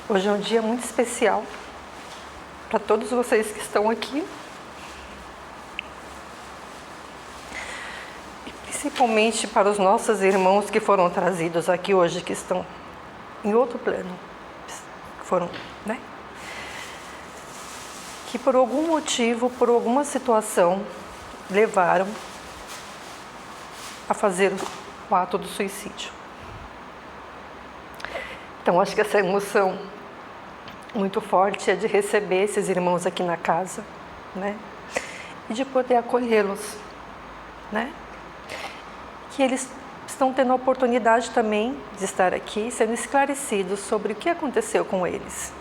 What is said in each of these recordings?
Hoje é um dia muito especial para todos vocês que estão aqui. E principalmente para os nossos irmãos que foram trazidos aqui hoje, que estão em outro plano. Foram, né? Que por algum motivo, por alguma situação, levaram a fazer o ato do suicídio. Então, acho que essa emoção muito forte é de receber esses irmãos aqui na casa, né? E de poder acolhê-los, né? Que eles estão tendo a oportunidade também de estar aqui, sendo esclarecidos sobre o que aconteceu com eles.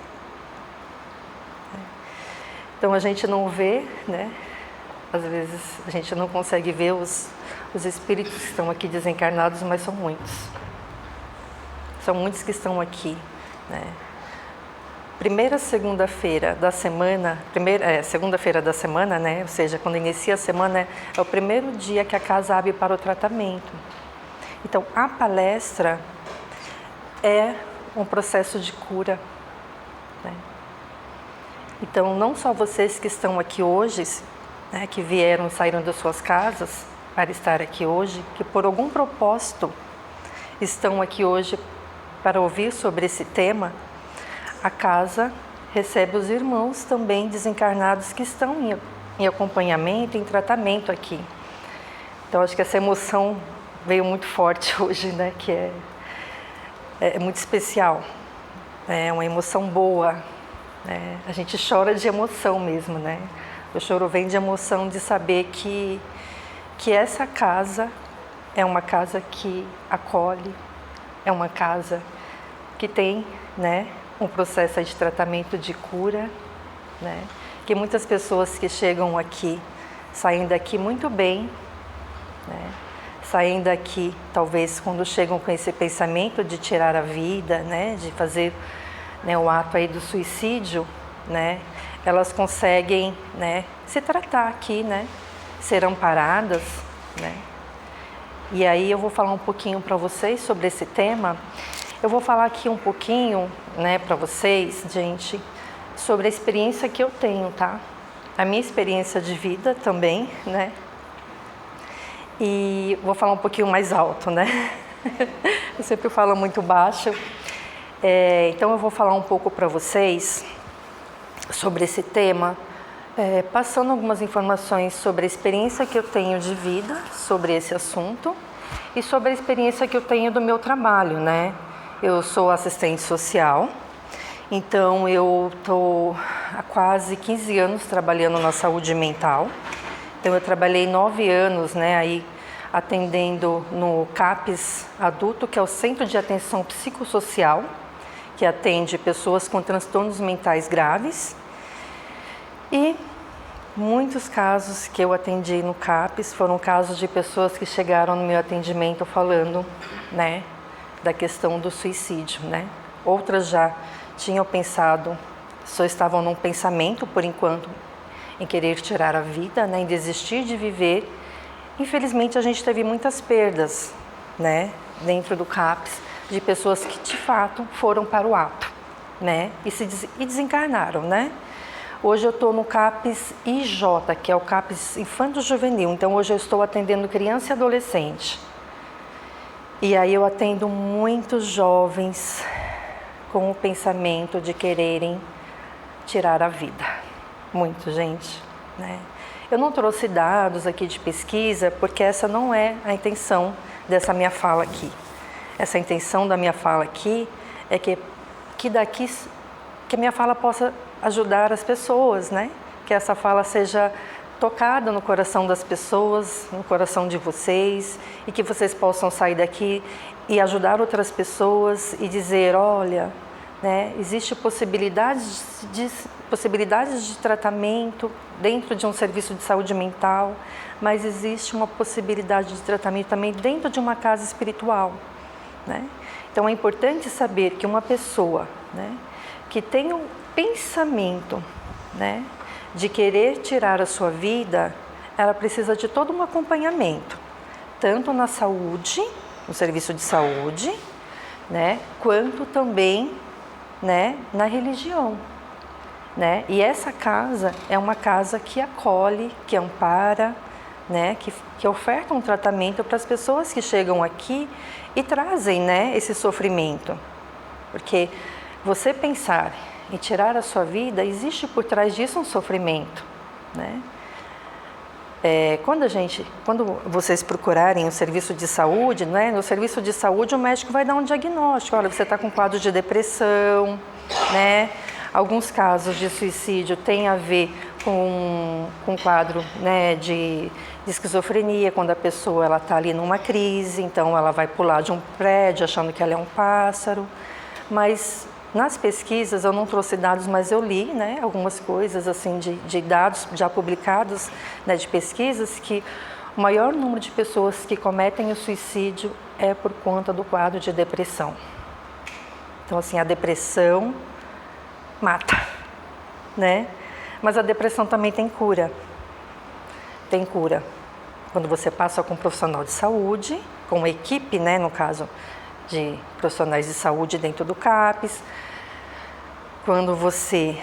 Então a gente não vê, né? Às vezes a gente não consegue ver os espíritos que estão aqui desencarnados, mas são muitos. São muitos que estão aqui, né? Primeira segunda-feira da semana, segunda-feira da semana, né? Ou seja, quando inicia a semana, é o primeiro dia que a casa abre para o tratamento. Então, a palestra é um processo de cura, né? Então, não só vocês que estão aqui hoje, né, que vieram, saíram das suas casas para estar aqui hoje, que por algum propósito estão aqui hoje para ouvir sobre esse tema, a casa recebe os irmãos também desencarnados que estão em acompanhamento, em tratamento aqui. Então, acho que essa emoção veio muito forte hoje, né? Que é muito especial. É uma emoção boa. Né? A gente chora de emoção mesmo, né? O choro vem de emoção de saber que essa casa é uma casa que acolhe, é uma casa que tem, né, um processo de tratamento de cura, né? Que muitas pessoas que chegam aqui, saem daqui muito bem, né? Saem daqui, talvez, quando chegam com esse pensamento de tirar a vida, né? De fazer, né, o ato aí do suicídio, né? Elas conseguem, né, se tratar aqui, né? Ser amparadas, né? E aí eu vou falar um pouquinho para vocês sobre esse tema. Eu vou falar aqui um pouquinho, né, para vocês, gente, sobre a experiência que eu tenho, tá? A minha experiência de vida também, né? E vou falar um pouquinho mais alto, né? Eu sempre falo muito baixo. Então eu vou falar um pouco para vocês sobre esse tema, passando algumas informações sobre a experiência que eu tenho de vida sobre esse assunto e sobre a experiência que eu tenho do meu trabalho, né? Eu sou assistente social, então eu estou há quase 15 anos trabalhando na saúde mental. Então eu trabalhei 9 anos, né, aí atendendo no CAPS adulto, que é o Centro de Atenção Psicossocial, que atende pessoas com transtornos mentais graves. E muitos casos que eu atendi no CAPS foram casos de pessoas que chegaram no meu atendimento falando, né, da questão do suicídio, né? Outras já tinham pensado, só estavam num pensamento, por enquanto, em querer tirar a vida, né, em desistir de viver. Infelizmente, a gente teve muitas perdas, né, dentro do CAPS, de pessoas que, de fato, foram para o ato, né, e desencarnaram, né? Hoje eu estou no CAPS IJ, que é o CAPS Infanto-Juvenil, então hoje eu estou atendendo criança e adolescente. E aí eu atendo muitos jovens com o pensamento de quererem tirar a vida. Muito, gente, né? Eu não trouxe dados aqui de pesquisa, porque essa não é a intenção dessa minha fala aqui. Essa intenção da minha fala aqui é que a minha fala possa ajudar as pessoas, né? Que essa fala seja tocada no coração das pessoas, no coração de vocês, e que vocês possam sair daqui e ajudar outras pessoas e dizer, olha, né, existe possibilidades de tratamento dentro de um serviço de saúde mental, mas existe uma possibilidade de tratamento também dentro de uma casa espiritual, né? Então é importante saber que uma pessoa, né, que tem um pensamento, né, de querer tirar a sua vida, ela precisa de todo um acompanhamento, tanto na saúde, no serviço de saúde, né, quanto também, né, na religião, né? E essa casa é uma casa que acolhe, que ampara, né, que oferta um tratamento para as pessoas que chegam aqui e trazem, né, esse sofrimento. Porque você pensar em tirar a sua vida, existe por trás disso um sofrimento, né? Quando vocês procurarem o serviço de saúde, né, no serviço de saúde o médico vai dar um diagnóstico. Olha, você está com quadro de depressão, né? Alguns casos de suicídio têm a ver com quadro, né, de esquizofrenia, quando a pessoa está ali numa crise, então ela vai pular de um prédio achando que ela é um pássaro. Mas nas pesquisas, eu não trouxe dados, mas eu li, né, algumas coisas assim de dados já publicados, né, de pesquisas, que o maior número de pessoas que cometem o suicídio é por conta do quadro de depressão. Então, assim, a depressão mata, né? Mas a depressão também tem cura. Tem cura. Quando você passa com um profissional de saúde, com uma equipe, né, no caso de profissionais de saúde dentro do CAPES, quando você,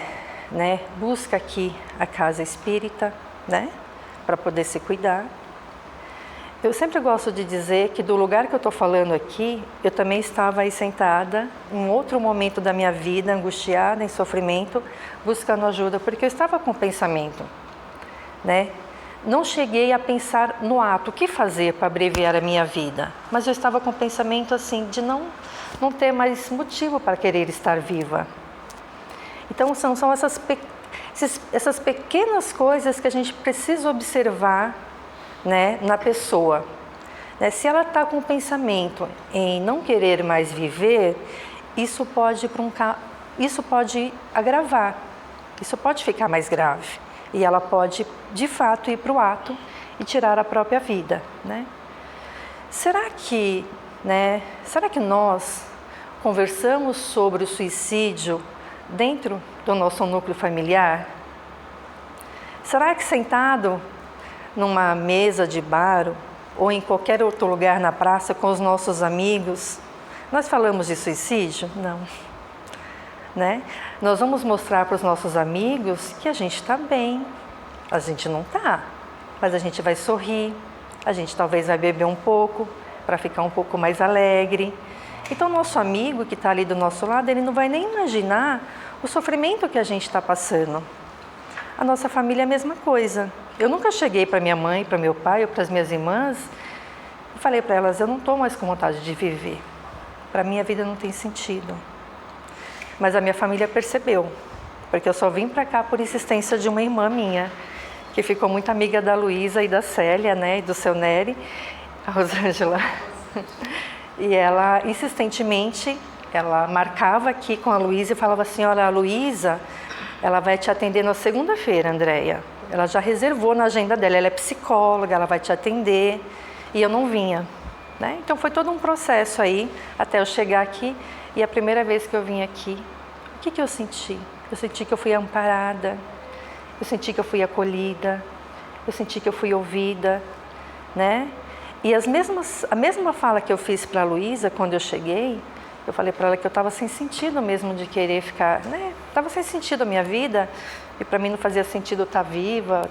né, busca aqui a casa espírita, né, para poder se cuidar. Eu sempre gosto de dizer que do lugar que eu estou falando aqui, eu também estava aí sentada, em outro momento da minha vida, angustiada, em sofrimento, buscando ajuda, porque eu estava com pensamento, né? Não cheguei a pensar no ato, o que fazer para abreviar a minha vida, mas eu estava com pensamento assim, de não ter mais motivo para querer estar viva. Então são essas pequenas coisas que a gente precisa observar, né, na pessoa. Né? Se ela está com o pensamento em não querer mais viver, isso pode agravar, isso pode ficar mais grave. E ela pode, de fato, ir para o ato e tirar a própria vida. Né? Será que nós conversamos sobre o suicídio dentro do nosso núcleo familiar? Será que sentado numa mesa de bar ou em qualquer outro lugar na praça com os nossos amigos, nós falamos de suicídio? Não. Né? Nós vamos mostrar para os nossos amigos que a gente está bem. A gente não está, mas a gente vai sorrir, a gente talvez vai beber um pouco para ficar um pouco mais alegre. Então, nosso amigo que está ali do nosso lado, ele não vai nem imaginar o sofrimento que a gente está passando. A nossa família é a mesma coisa. Eu nunca cheguei para minha mãe, para meu pai ou para as minhas irmãs e falei para elas, eu não estou mais com vontade de viver. Para mim a vida não tem sentido. Mas a minha família percebeu, porque eu só vim para cá por insistência de uma irmã minha, que ficou muito amiga da Luísa e da Célia, né, e do seu Nery, a Rosângela. E ela, insistentemente, ela marcava aqui com a Luísa e falava assim, olha, a Luísa, ela vai te atender na segunda-feira, Andréia. Ela já reservou na agenda dela, ela é psicóloga, ela vai te atender. E eu não vinha. Né? Então foi todo um processo aí, até eu chegar aqui. E a primeira vez que eu vim aqui, o que eu senti? Eu senti que eu fui amparada, eu senti que eu fui acolhida, eu senti que eu fui ouvida, né? E a mesma fala que eu fiz para a Luísa quando eu cheguei, eu falei para ela que eu estava sem sentido mesmo de querer ficar, né? Estava sem sentido a minha vida e para mim não fazia sentido estar viva,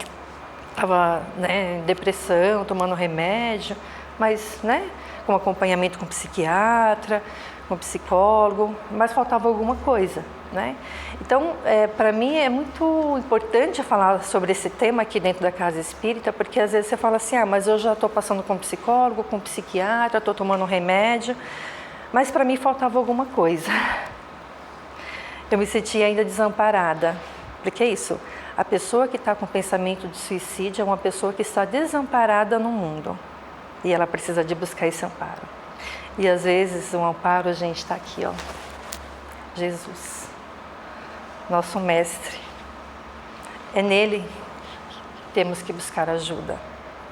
estava, né, em depressão, tomando remédio, mas, né, com acompanhamento com psiquiatra, com psicólogo, mas faltava alguma coisa, né? Então, para mim é muito importante falar sobre esse tema aqui dentro da Casa Espírita, porque às vezes você fala assim, mas eu já estou passando com psicólogo, com psiquiatra, estou tomando remédio, mas para mim faltava alguma coisa. Eu me sentia ainda desamparada, porque é isso, a pessoa que está com pensamento de suicídio é uma pessoa que está desamparada no mundo, e ela precisa de buscar esse amparo. E às vezes o amparo, a gente, está aqui, ó, Jesus, nosso mestre. É nele que temos que buscar ajuda,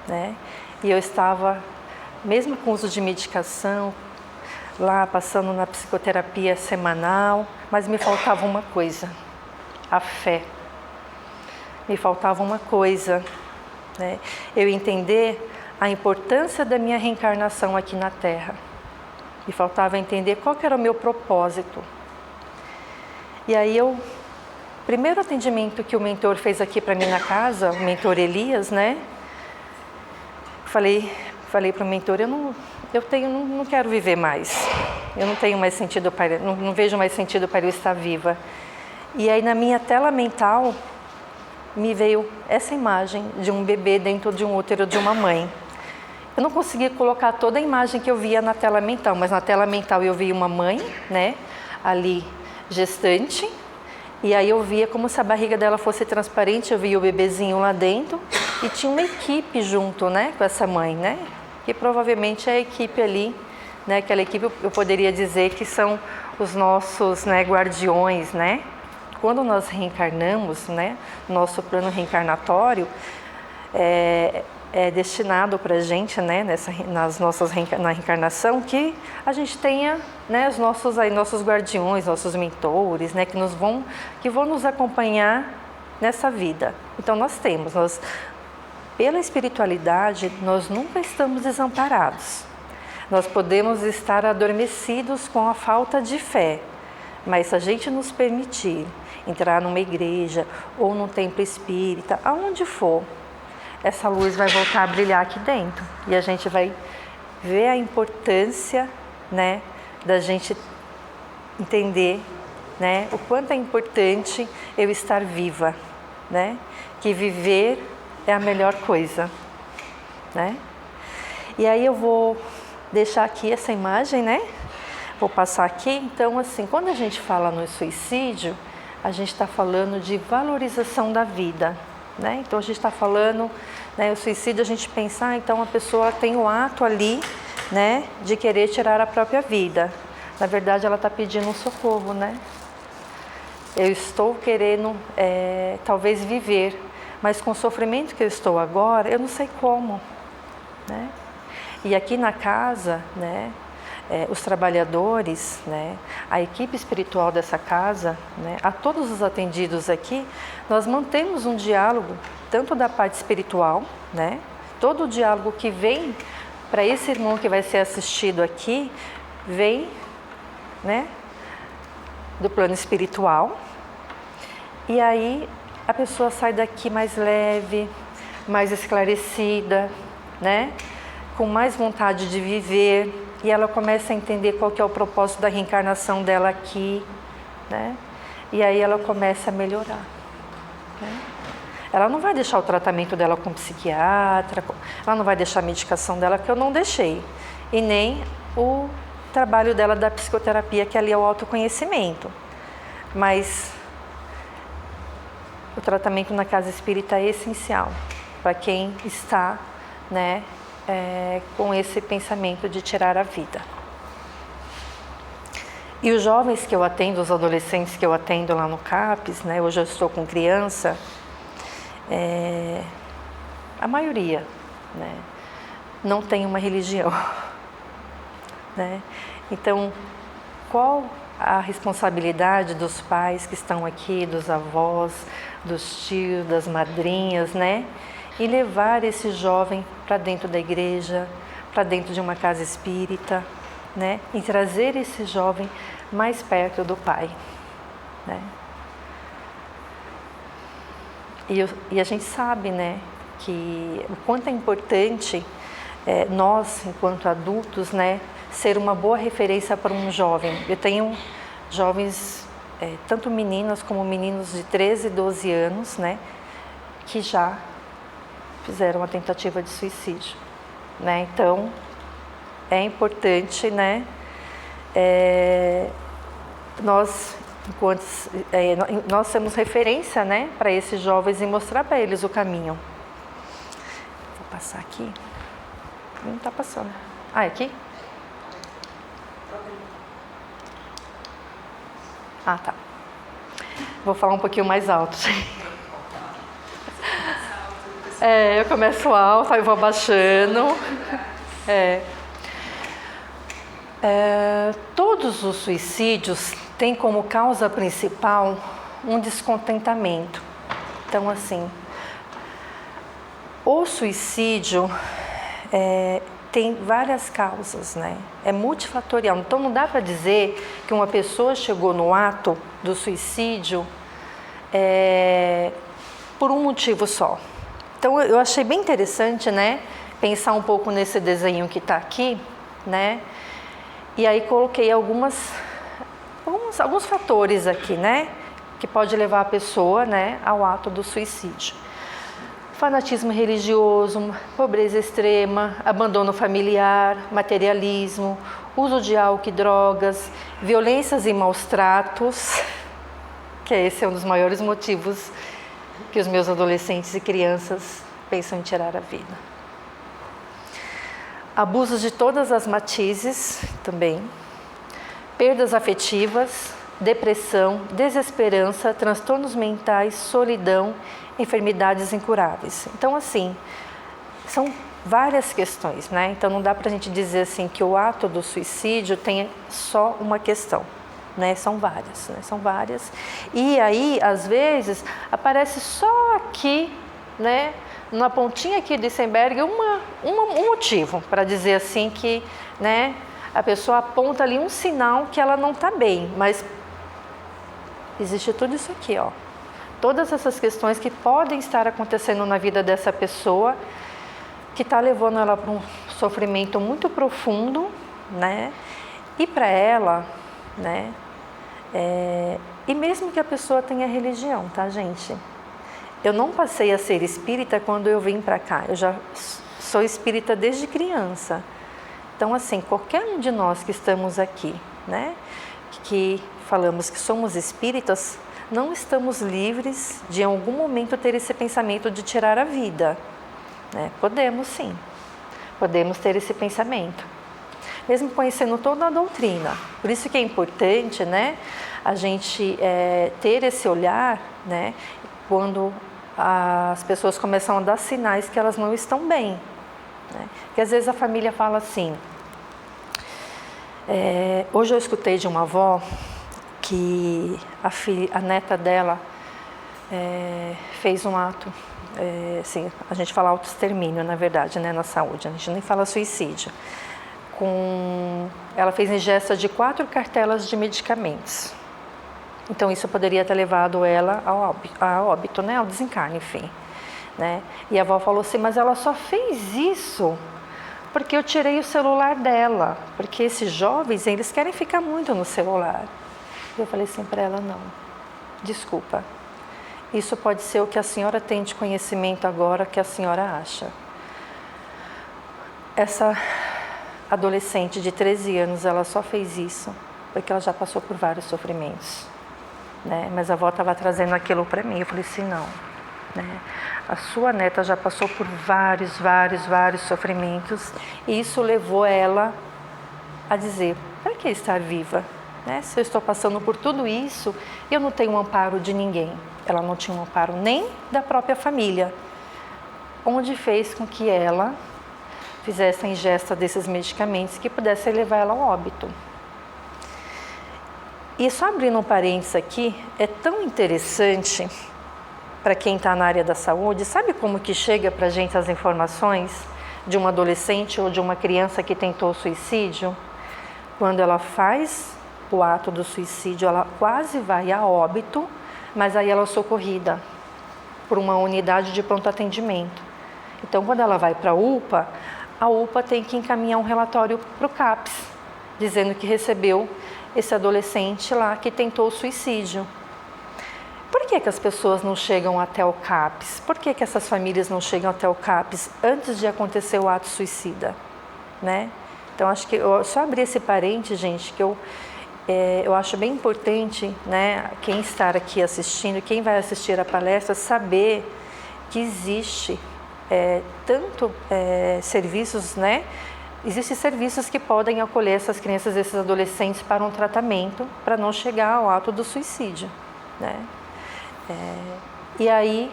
né? E eu estava, mesmo com uso de medicação, lá passando na psicoterapia semanal, mas me faltava uma coisa, a fé. Me faltava uma coisa, né? Eu entender a importância da minha reencarnação aqui na Terra. Me faltava entender qual que era o meu propósito. E aí primeiro atendimento que o mentor fez aqui para mim na casa, o mentor Elias, né? Falei para o mentor, eu não quero viver mais. Eu não tenho mais sentido não vejo mais sentido para eu estar viva. E aí na minha tela mental me veio essa imagem de um bebê dentro de um útero de uma mãe. Eu não conseguia colocar toda a imagem que eu via na tela mental, mas na tela mental eu via uma mãe, né, ali gestante, e aí eu via como se a barriga dela fosse transparente, eu via o bebezinho lá dentro e tinha uma equipe junto, né, com essa mãe, né, que provavelmente é a equipe ali, né, aquela equipe eu poderia dizer que são os nossos, né, guardiões, né. Quando nós reencarnamos, né, nosso plano reencarnatório é destinado para a gente, né, na reencarnação, que a gente tenha, né, os nossos guardiões, nossos mentores, né, que vão nos acompanhar nessa vida. Então pela espiritualidade, nós nunca estamos desamparados. Nós podemos estar adormecidos com a falta de fé, mas se a gente nos permitir entrar numa igreja ou num templo espírita, aonde for, essa luz vai voltar a brilhar aqui dentro e a gente vai ver a importância, né, da gente entender, né, o quanto é importante eu estar viva, né, que viver é a melhor coisa, né. E aí eu vou deixar aqui essa imagem, né, vou passar aqui. Então, assim, quando a gente fala no suicídio, a gente está falando de valorização da vida, né? Então a gente está falando, né, o suicídio, a gente pensa, então a pessoa tem o ato ali, né, de querer tirar a própria vida. Na verdade, ela está pedindo um socorro, né? Eu estou querendo, talvez viver, mas com o sofrimento que eu estou agora, eu não sei como, né? E aqui na casa, né, os trabalhadores, né, a equipe espiritual dessa casa, né, a todos os atendidos aqui, nós mantemos um diálogo, tanto da parte espiritual, né, todo o diálogo que vem para esse irmão que vai ser assistido aqui, vem, né, do plano espiritual, e aí a pessoa sai daqui mais leve, mais esclarecida, né, com mais vontade de viver, e ela começa a entender qual que é o propósito da reencarnação dela aqui, né? E aí ela começa a melhorar, né? Ela não vai deixar o tratamento dela com psiquiatra, ela não vai deixar a medicação dela, que eu não deixei, e nem o trabalho dela da psicoterapia, que ali é o autoconhecimento. Mas o tratamento na casa espírita é essencial para quem está, né, com esse pensamento de tirar a vida. E os jovens que eu atendo, os adolescentes que eu atendo lá no CAPES, né, hoje eu estou com criança, a maioria, né, não tem uma religião, né? Então, qual a responsabilidade dos pais que estão aqui, dos avós, dos tios, das madrinhas, né? E levar esse jovem para dentro da igreja, para dentro de uma casa espírita, né? E trazer esse jovem mais perto do pai, né? E a gente sabe, né, que o quanto é importante nós, enquanto adultos, né, ser uma boa referência para um jovem. Eu tenho jovens, tanto meninas como meninos de 13 e 12 anos, né, que já fizeram uma tentativa de suicídio, né? Então, é importante, né, nós temos referência, né, para esses jovens e mostrar para eles o caminho. Vou passar aqui. Não está passando. Ah, é aqui? Ah, tá. Vou falar um pouquinho mais alto. Eu começo alto, aí vou abaixando. Todos os suicídios têm como causa principal um descontentamento. Então, assim, O suicídio tem várias causas, né? É multifatorial. Então não dá para dizer que uma pessoa chegou no ato do suicídio por um motivo só. Então eu achei bem interessante, né? Pensar um pouco nesse desenho que está aqui, né? E aí coloquei alguns fatores aqui, né? Que pode levar a pessoa, né, ao ato do suicídio. Fanatismo religioso, pobreza extrema, abandono familiar, materialismo, uso de álcool e drogas, violências e maus tratos, que esse é um dos maiores motivos que os meus adolescentes e crianças pensam em tirar a vida. Abusos de todas as matizes também, perdas afetivas, depressão, desesperança, transtornos mentais, solidão, enfermidades incuráveis. Então, assim, são várias questões, né? Então, não dá para a gente dizer assim que o ato do suicídio tem só uma questão, né? São várias, né? São várias. E aí, às vezes, aparece só aqui, né? Na pontinha aqui do iceberg, um motivo para dizer assim que, né? A pessoa aponta ali um sinal que ela não está bem, mas existe tudo isso aqui, ó. Todas essas questões que podem estar acontecendo na vida dessa pessoa, que está levando ela para um sofrimento muito profundo, né? E para ela, né? E mesmo que a pessoa tenha religião, tá, gente? Eu não passei a ser espírita quando eu vim para cá. Eu já sou espírita desde criança. Então, assim, qualquer um de nós que estamos aqui, né? Que falamos que somos espíritas, não estamos livres de em algum momento ter esse pensamento de tirar a vida, né? Podemos sim, podemos ter esse pensamento, mesmo conhecendo toda a doutrina. Por isso que é importante, né, a gente ter esse olhar, né, quando as pessoas começam a dar sinais que elas não estão bem, né? Porque às vezes a família fala assim, hoje eu escutei de uma avó que a neta dela fez um ato, assim, a gente fala autoextermínio, na verdade, né, na saúde, a gente nem fala suicídio. Ela fez ingesta de 4 cartelas de medicamentos. Então isso poderia ter levado ela a óbito, né, ao desencarne, enfim, né? E a avó falou assim, mas ela só fez isso porque eu tirei o celular dela, porque esses jovens, eles querem ficar muito no celular. Eu falei assim para ela, não, desculpa, isso pode ser o que a senhora tem de conhecimento agora, que a senhora acha. Essa adolescente de 13 anos, ela só fez isso porque ela já passou por vários sofrimentos, né? Mas a avó estava trazendo aquilo para mim, eu falei assim, não, né? A sua neta já passou por vários sofrimentos e isso levou ela a dizer, para que estar viva? Né? Se eu estou passando por tudo isso, eu não tenho um amparo de ninguém. Ela não tinha um amparo nem da própria família, onde fez com que ela fizesse a ingesta desses medicamentos que pudessem levar ela ao óbito. E só abrindo um parênteses aqui, é tão interessante para quem está na área da saúde, sabe como que chega para a gente as informações de uma adolescente ou de uma criança que tentou suicídio? Quando ela faz o ato do suicídio, ela quase vai a óbito, mas aí ela é socorrida por uma unidade de pronto atendimento. Então, quando ela vai para a UPA tem que encaminhar um relatório para o CAPS, dizendo que recebeu esse adolescente lá que tentou suicídio. Por que as pessoas não chegam até o CAPS? Por que essas famílias não chegam até o CAPS antes de acontecer o ato suicida, né? Então, acho que eu só abri esse parênteses, gente, que eu acho bem importante, né, quem estar aqui assistindo, quem vai assistir a palestra, saber que existe serviços, né? Existem serviços que podem acolher essas crianças, esses adolescentes para um tratamento, para não chegar ao ato do suicídio, né? E aí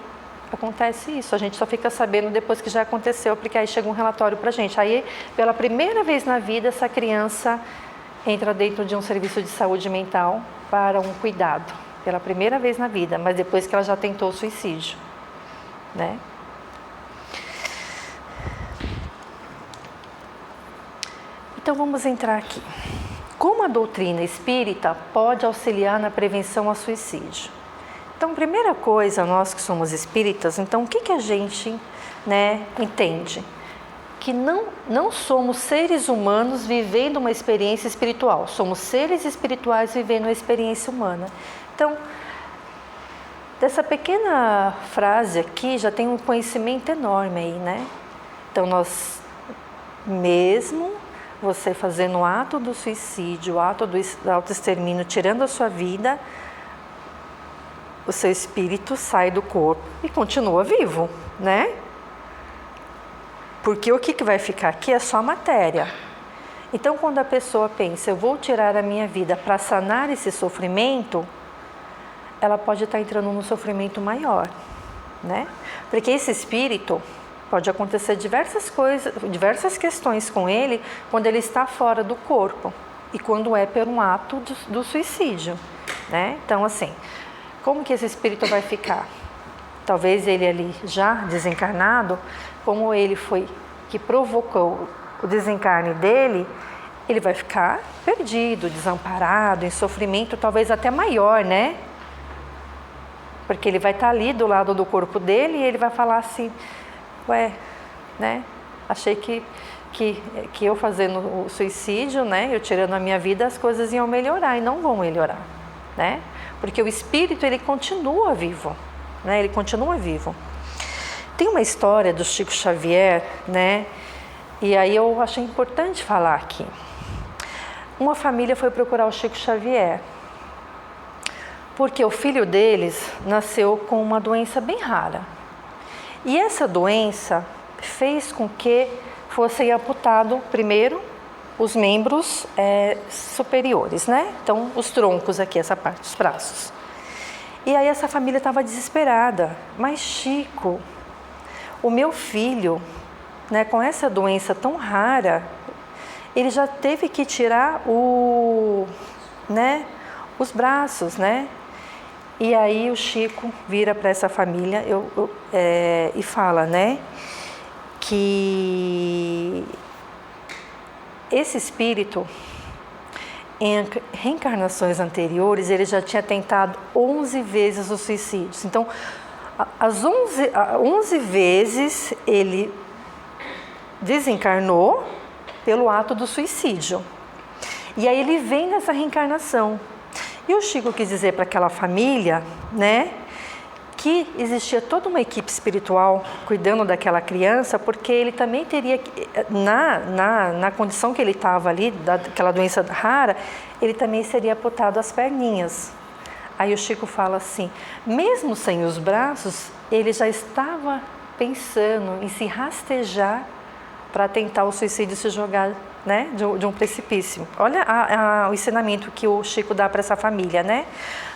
acontece isso, a gente só fica sabendo depois que já aconteceu, porque aí chega um relatório para a gente. Aí, pela primeira vez na vida, essa criança entra dentro de um serviço de saúde mental para um cuidado, pela primeira vez na vida, mas depois que ela já tentou o suicídio, né? Então vamos entrar aqui. Como a doutrina espírita pode auxiliar na prevenção ao suicídio? Então, primeira coisa, nós que somos espíritas, então o que a gente, entende? Que não somos seres humanos vivendo uma experiência espiritual, somos seres espirituais vivendo uma experiência humana. Então, dessa pequena frase aqui já tem um conhecimento enorme aí, né? Então, mesmo você fazendo o ato do suicídio, o ato do autoextermínio, tirando a sua vida, o seu espírito sai do corpo e continua vivo, né? Porque o que vai ficar aqui é só a matéria. Então, quando a pessoa pensa, eu vou tirar a minha vida para sanar esse sofrimento, ela pode estar entrando num sofrimento maior, né? Porque esse espírito pode acontecer diversas coisas, diversas questões com ele quando ele está fora do corpo e quando é por um ato do suicídio, né? Então, assim, como que esse espírito vai ficar? Talvez ele ali já desencarnado, como ele foi que provocou o desencarne dele, ele vai ficar perdido, desamparado, em sofrimento talvez até maior, né? Porque ele vai estar ali do lado do corpo dele e ele vai falar assim, achei que eu fazendo o suicídio, né, eu tirando a minha vida, as coisas iam melhorar e não vão melhorar, né? Porque o espírito, ele continua vivo, né? Ele continua vivo. Tem uma história do Chico Xavier, né? E aí eu achei importante falar aqui. Uma família foi procurar o Chico Xavier, porque o filho deles nasceu com uma doença bem rara. E essa doença fez com que fossem amputados, primeiro, os membros superiores, né? Então, os troncos aqui, essa parte, os braços. E aí essa família estava desesperada. Mas Chico, o meu filho, né, com essa doença tão rara, ele já teve que tirar os braços, né? E aí o Chico vira para essa família e fala, né, que esse espírito, em reencarnações anteriores, ele já tinha tentado 11 vezes os suicídios. Então, as 11 vezes ele desencarnou pelo ato do suicídio. E aí ele vem nessa reencarnação. E o Chico quis dizer para aquela família, né, que existia toda uma equipe espiritual cuidando daquela criança, porque ele também teria, na condição que ele estava ali, daquela doença rara, ele também seria amputado as perninhas. Aí o Chico fala assim, mesmo sem os braços, ele já estava pensando em se rastejar para tentar o suicídio, se jogar, né, de um precipício. Olha o ensinamento que o Chico dá para essa família, né?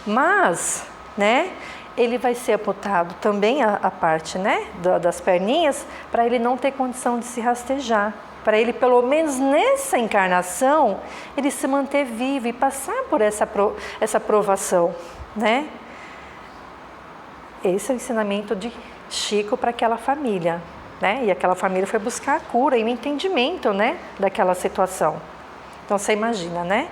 Mas, né, ele vai ser amputado também a parte, né, das perninhas, para ele não ter condição de se rastejar, para ele, pelo menos nessa encarnação, ele se manter vivo e passar por essa provação, né? Esse é o ensinamento de Chico para aquela família, né? E aquela família foi buscar a cura e o entendimento, né, daquela situação. Então você imagina, né?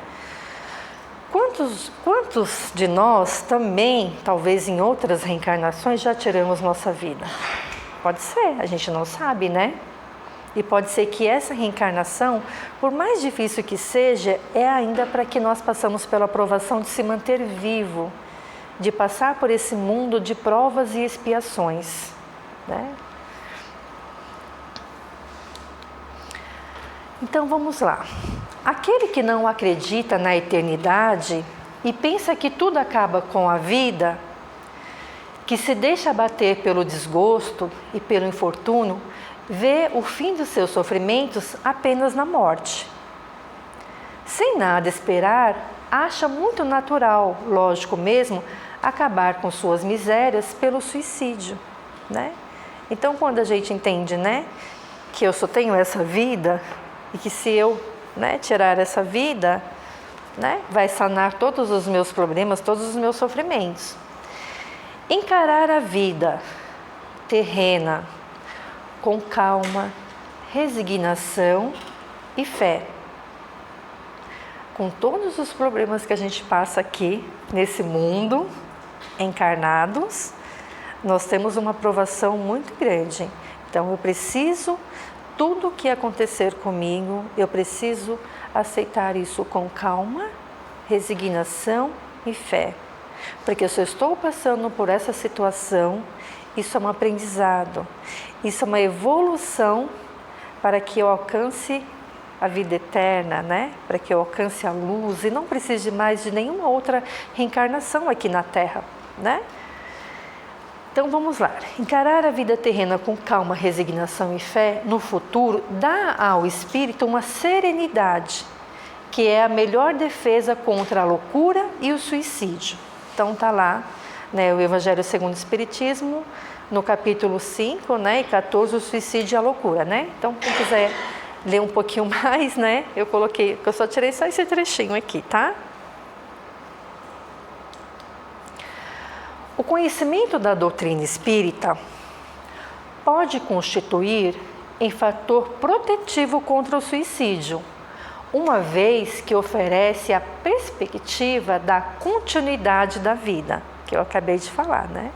Quantos de nós também, talvez em outras reencarnações, já tiramos nossa vida? Pode ser, a gente não sabe, né? E pode ser que essa reencarnação, por mais difícil que seja, é ainda para que nós passamos pela provação de se manter vivo, de passar por esse mundo de provas e expiações, né? Então vamos lá. Aquele que não acredita na eternidade e pensa que tudo acaba com a vida, que se deixa abater pelo desgosto e pelo infortúnio, vê o fim dos seus sofrimentos apenas na morte. Sem nada esperar, acha muito natural, lógico mesmo, acabar com suas misérias pelo suicídio, né? Então, quando a gente entende, né, que eu só tenho essa vida e que se eu, né, tirar essa vida, né, vai sanar todos os meus problemas, todos os meus sofrimentos. Encarar a vida terrena com calma, resignação e fé. com todos os problemas que a gente passa aqui nesse mundo, encarnados, nós temos uma provação muito grande. Então eu preciso, tudo que acontecer comigo, eu preciso aceitar isso com calma, resignação e fé. Porque se eu estou passando por essa situação, isso é um aprendizado, isso é uma evolução para que eu alcance a vida eterna, né? Para que eu alcance a luz e não precise mais de nenhuma outra reencarnação aqui na Terra, né? Então vamos lá, encarar a vida terrena com calma, resignação e fé no futuro dá ao espírito uma serenidade, que é a melhor defesa contra a loucura e o suicídio. Então tá lá, né, o Evangelho segundo o Espiritismo, no capítulo 5, né, e 14, o suicídio e a loucura, né? Então quem quiser ler um pouquinho mais, né, eu só tirei só esse trechinho aqui, tá? O conhecimento da doutrina espírita pode constituir em fator protetivo contra o suicídio, uma vez que oferece a perspectiva da continuidade da vida, que eu acabei de falar, né?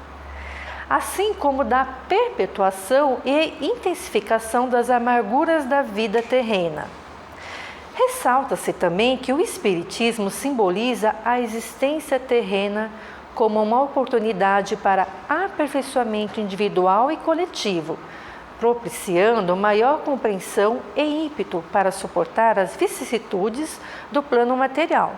Assim como da perpetuação e intensificação das amarguras da vida terrena. Ressalta-se também que o Espiritismo simboliza a existência terrena como uma oportunidade para aperfeiçoamento individual e coletivo, propiciando maior compreensão e ímpeto para suportar as vicissitudes do plano material.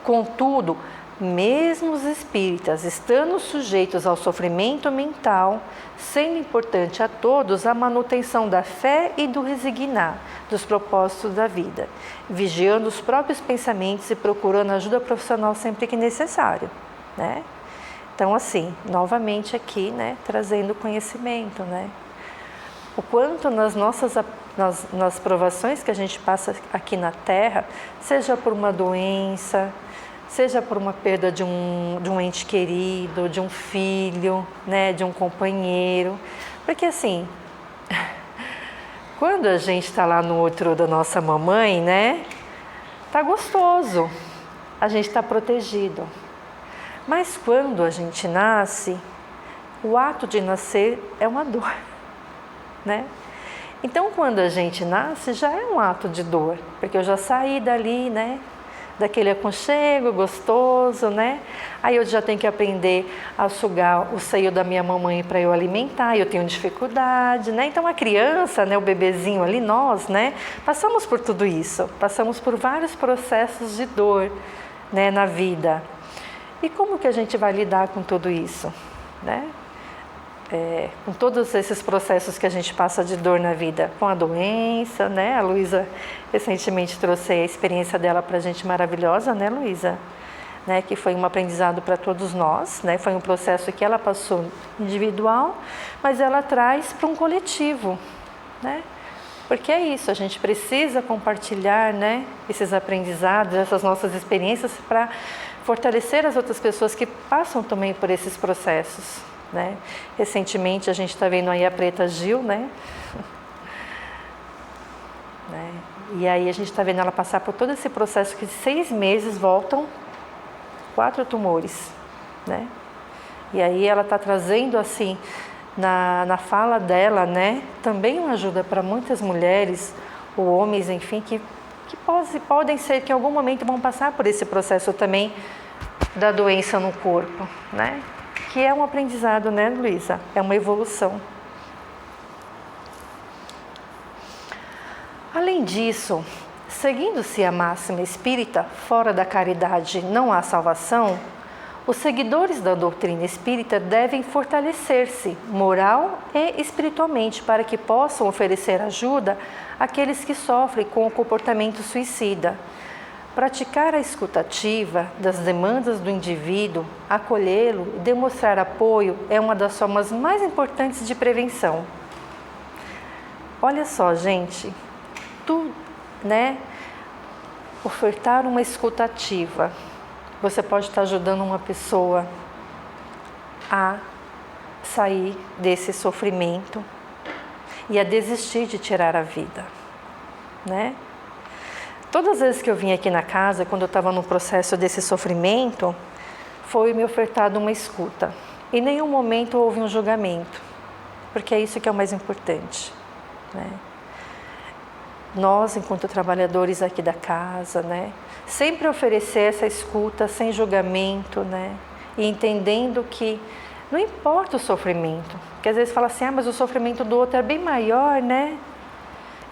Contudo, mesmo os espíritas estando sujeitos ao sofrimento mental, sendo importante a todos a manutenção da fé e do resignar dos propósitos da vida, vigiando os próprios pensamentos e procurando ajuda profissional sempre que necessário, né? Então, assim, novamente aqui, né, trazendo conhecimento, né? O quanto nas provações que a gente passa aqui na Terra, seja por uma doença, seja por uma perda de um ente querido, de um filho, né, de um companheiro, porque assim, quando a gente está lá no útero da nossa mamãe, né, tá gostoso, a gente está protegido. Mas quando a gente nasce, o ato de nascer é uma dor, né? Então, quando a gente nasce, já é um ato de dor, porque eu já saí dali, né? Daquele aconchego gostoso, né? Aí eu já tenho que aprender a sugar o seio da minha mamãe para eu alimentar, eu tenho dificuldade, né? Então, a criança, né? O bebezinho ali, nós, né? Passamos por tudo isso, passamos por vários processos de dor, né? Na vida. E como que a gente vai lidar com tudo isso, né? Com todos esses processos que a gente passa de dor na vida, com a doença, né? A Luísa recentemente trouxe a experiência dela para a gente maravilhosa, né, Luísa? Né? Que foi um aprendizado para todos nós, né? Foi um processo que ela passou individual, mas ela traz para um coletivo, né? Porque é isso, a gente precisa compartilhar, né, esses aprendizados, essas nossas experiências para fortalecer as outras pessoas que passam também por esses processos, né? Recentemente a gente está vendo aí a Preta Gil, né? E aí a gente está vendo ela passar por todo esse processo que de 6 meses voltam 4 tumores, né? E aí ela está trazendo assim, na fala dela, né, também uma ajuda para muitas mulheres, ou homens, enfim, que podem ser que em algum momento vão passar por esse processo também da doença no corpo, né? Que é um aprendizado, né, Luísa? É uma evolução. Além disso, seguindo-se a máxima espírita, fora da caridade não há salvação, os seguidores da doutrina espírita devem fortalecer-se moral e espiritualmente para que possam oferecer ajuda àqueles que sofrem com o comportamento suicida. Praticar a escutativa das demandas do indivíduo, acolhê-lo e demonstrar apoio é uma das formas mais importantes de prevenção. Olha só, gente, né? Ofertar uma escutativa. Você pode estar ajudando uma pessoa a sair desse sofrimento e a desistir de tirar a vida, né? Todas as vezes que eu vim aqui na casa, quando eu estava no processo desse sofrimento, foi me ofertado uma escuta. Em nenhum momento houve um julgamento, porque é isso que é o mais importante, né? Nós, enquanto trabalhadores aqui da casa, né, sempre oferecer essa escuta sem julgamento, né, e entendendo que não importa o sofrimento, porque às vezes fala assim, mas o sofrimento do outro é bem maior, né?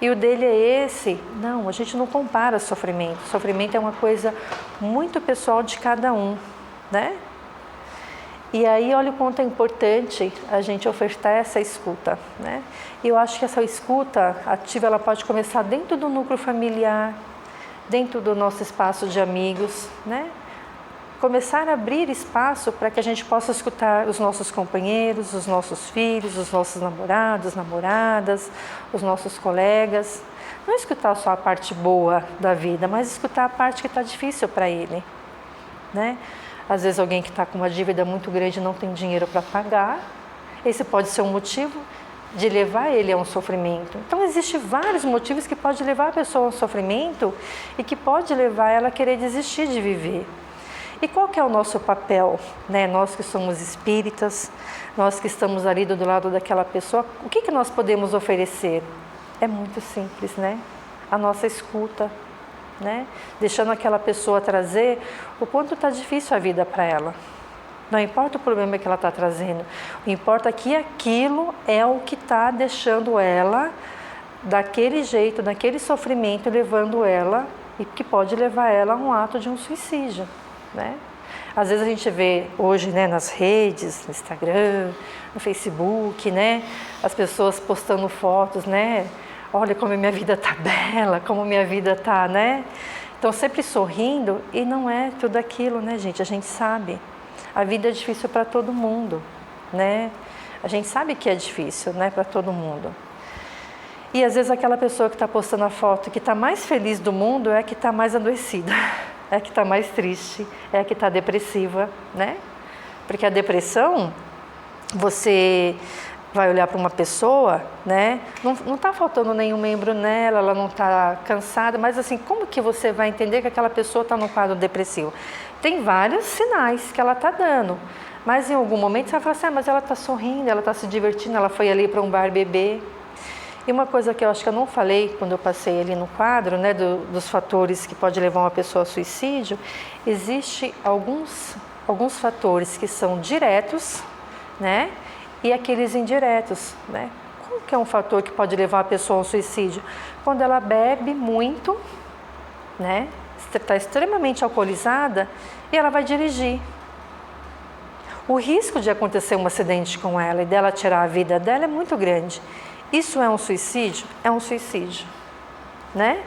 E o dele é esse. Não, a gente não compara sofrimento. Sofrimento é uma coisa muito pessoal de cada um, né? E aí, olha o quanto é importante a gente ofertar essa escuta, né? E eu acho que essa escuta ativa, ela pode começar dentro do núcleo familiar, dentro do nosso espaço de amigos, né? Começar a abrir espaço para que a gente possa escutar os nossos companheiros, os nossos filhos, os nossos namorados, namoradas, os nossos colegas. Não escutar só a parte boa da vida, mas escutar a parte que está difícil para ele, né? Às vezes alguém que está com uma dívida muito grande não tem dinheiro para pagar. Esse pode ser um motivo de levar ele a um sofrimento. Então, existem vários motivos que podem levar a pessoa a um sofrimento e que pode levar ela a querer desistir de viver. E qual que é o nosso papel, né? Nós que somos espíritas, nós que estamos ali do lado daquela pessoa, o que nós podemos oferecer? É muito simples, né? A nossa escuta, né? Deixando aquela pessoa trazer o quanto está difícil a vida para ela. Não importa o problema que ela está trazendo, o importa é que aquilo é o que está deixando ela daquele jeito, daquele sofrimento, levando ela, e que pode levar ela a um ato de um suicídio, né? Às vezes a gente vê hoje, né, nas redes, no Instagram, no Facebook, né, as pessoas postando fotos, né? Olha como minha vida está bela, como minha vida está, né? Então sempre sorrindo, e não é tudo aquilo, né, gente? A gente sabe. A vida é difícil para todo mundo, né? A gente sabe que é difícil, né, para todo mundo. E às vezes aquela pessoa que está postando a foto que está mais feliz do mundo é a que está mais adoecida, é a que está mais triste, é a que está depressiva, né? Porque a depressão, você vai olhar para uma pessoa, né? Não está faltando nenhum membro nela, ela não está cansada, mas assim, como que você vai entender que aquela pessoa está num quadro depressivo? Tem vários sinais que ela está dando, mas em algum momento você vai falar assim, mas ela está sorrindo, ela está se divertindo, ela foi ali para um bar beber. E uma coisa que eu acho que eu não falei quando eu passei ali no quadro, né, dos fatores que pode levar uma pessoa ao suicídio, existe alguns fatores que são diretos, né, e aqueles indiretos, né. Qual que é um fator que pode levar a pessoa ao suicídio? Quando ela bebe muito, né, está extremamente alcoolizada e ela vai dirigir. O risco de acontecer um acidente com ela e dela tirar a vida dela é muito grande. Isso é um suicídio? É um suicídio, né?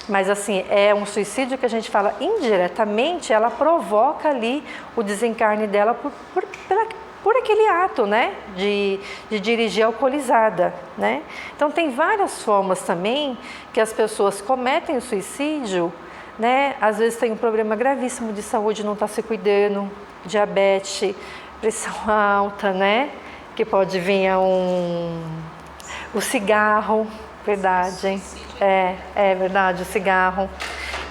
Mas assim, é um suicídio que a gente fala indiretamente, ela provoca ali o desencarne dela por aquele ato, né? De dirigir alcoolizada, né? Então tem várias formas também que as pessoas cometem o suicídio, né? Às vezes tem um problema gravíssimo de saúde, não está se cuidando, diabetes, pressão alta, né? Que pode vir o cigarro, verdade, é verdade, o cigarro.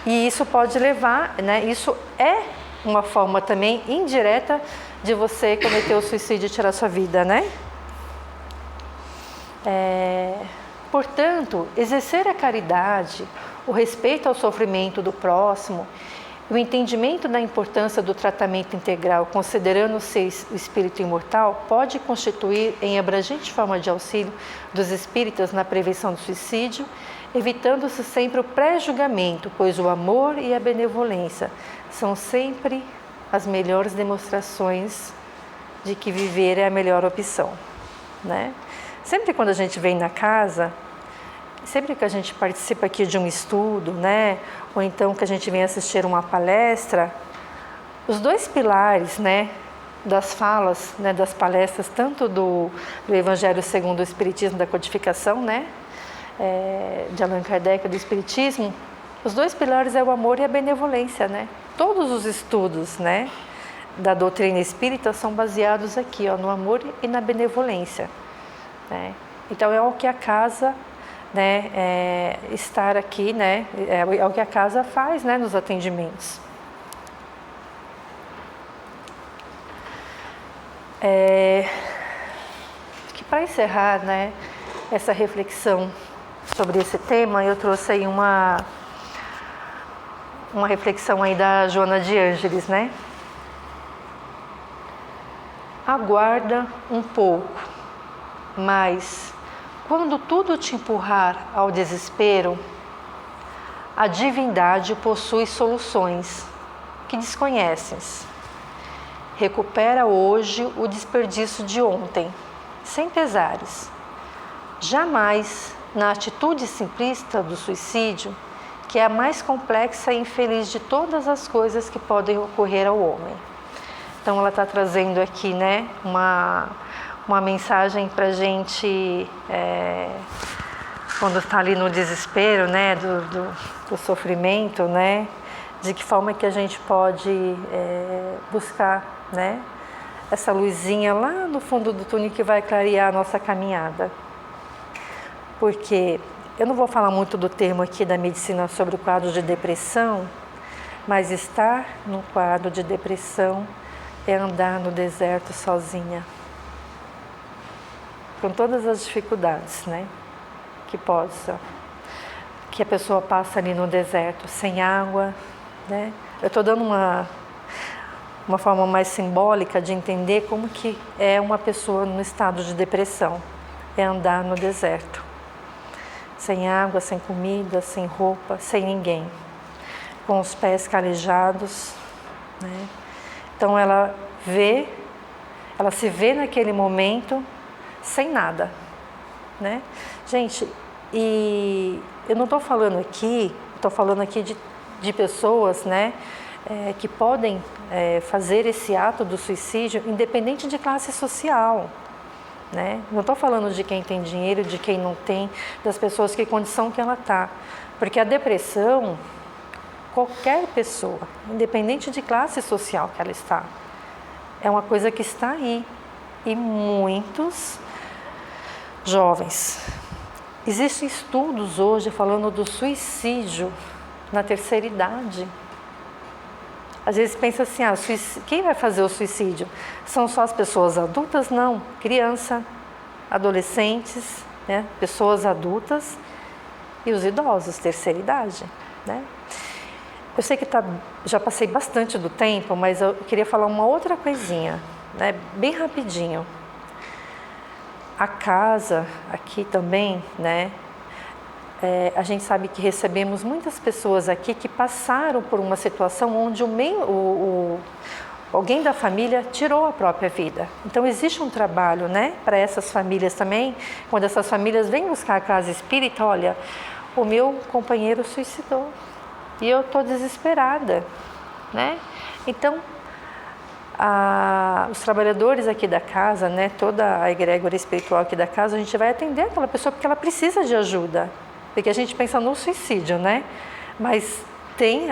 E isso pode levar, né? Isso é uma forma também indireta de você cometer o suicídio e tirar sua vida, né? Portanto, exercer a caridade, o respeito ao sofrimento do próximo, o entendimento da importância do tratamento integral, considerando-se o espírito imortal, pode constituir em abrangente forma de auxílio dos espíritas na prevenção do suicídio, evitando-se sempre o pré-julgamento, pois o amor e a benevolência são sempre as melhores demonstrações de que viver é a melhor opção, né? Sempre quando a gente vem na casa, sempre que a gente participa aqui de um estudo, né, ou então que a gente vem assistir uma palestra, os dois pilares, né, das falas, né, das palestras, tanto do Evangelho segundo o Espiritismo, da codificação, né, de Allan Kardec, do Espiritismo, os dois pilares é o amor e a benevolência, né? Todos os estudos, né, da doutrina espírita são baseados aqui, ó, no amor e na benevolência, né? Então é o que a casa né, estar aqui, né, é o que a casa faz, né, nos atendimentos. Que para encerrar, né, essa reflexão sobre esse tema, eu trouxe aí uma reflexão aí da Joana de Ângeles, né? Aguarda um pouco, mas quando tudo te empurrar ao desespero, a divindade possui soluções que desconheces. Recupera hoje o desperdício de ontem, sem pesares. Jamais, na atitude simplista do suicídio, que é a mais complexa e infeliz de todas as coisas que podem ocorrer ao homem. Então ela está trazendo aqui, né, uma mensagem para a gente, quando está ali no desespero, né, do sofrimento, né, de que forma que a gente pode buscar, né, essa luzinha lá no fundo do túnel que vai clarear a nossa caminhada. Porque eu não vou falar muito do termo aqui da medicina sobre o quadro de depressão, mas estar no quadro de depressão é andar no deserto sozinha, com todas as dificuldades, né, que a pessoa passa ali no deserto, sem água, né. Eu estou dando uma forma mais simbólica de entender como que é uma pessoa no estado de depressão, é andar no deserto, sem água, sem comida, sem roupa, sem ninguém, com os pés calejados, né. Então ela se vê naquele momento sem nada, né? Gente, e eu não estou falando aqui, estou falando aqui de pessoas, né, que podem fazer esse ato do suicídio independente de classe social, né? Não estou falando de quem tem dinheiro, de quem não tem, das pessoas que condição que ela está, porque a depressão, qualquer pessoa, independente de classe social que ela está, é uma coisa que está aí. E muitos jovens. Existem estudos hoje falando do suicídio na terceira idade. Às vezes pensa assim, quem vai fazer o suicídio? São só as pessoas adultas? Não, criança, adolescentes, né? Pessoas adultas e os idosos, terceira idade, né? Eu sei que já passei bastante do tempo, mas eu queria falar uma outra coisinha, né, bem rapidinho. A casa aqui também, né, a gente sabe que recebemos muitas pessoas aqui que passaram por uma situação onde alguém da família tirou a própria vida. Então existe um trabalho, né, para essas famílias também, quando essas famílias vêm buscar a casa espírita, olha, o meu companheiro suicidou. E eu estou desesperada, né? Então, os trabalhadores aqui da casa, né, toda a egrégora espiritual aqui da casa, a gente vai atender aquela pessoa porque ela precisa de ajuda. Porque a gente pensa no suicídio, né? Mas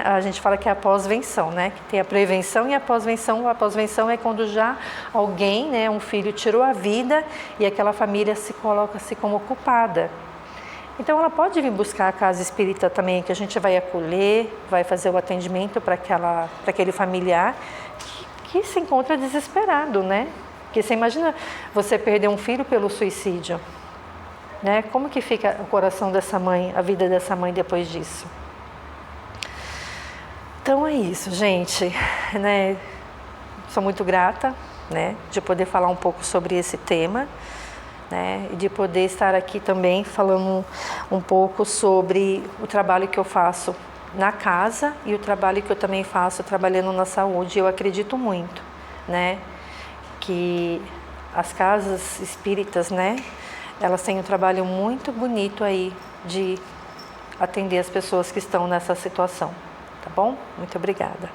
a gente fala que é a pós-venção, né? Que tem a prevenção e a pós-venção. A pós-venção é quando já alguém, né, um filho tirou a vida e aquela família se coloca-se como culpada. Então ela pode vir buscar a casa espírita também, que a gente vai acolher, vai fazer o atendimento para aquele familiar que se encontra desesperado, né? Porque você imagina você perder um filho pelo suicídio, né? Como que fica o coração dessa mãe, a vida dessa mãe depois disso? Então é isso, gente, né? Sou muito grata, né, de poder falar um pouco sobre esse tema, né, e de poder estar aqui também falando um pouco sobre o trabalho que eu faço na casa e o trabalho que eu também faço trabalhando na saúde. Eu acredito muito, né, que as casas espíritas, né, elas têm um trabalho muito bonito aí de atender as pessoas que estão nessa situação, tá bom? Muito obrigada.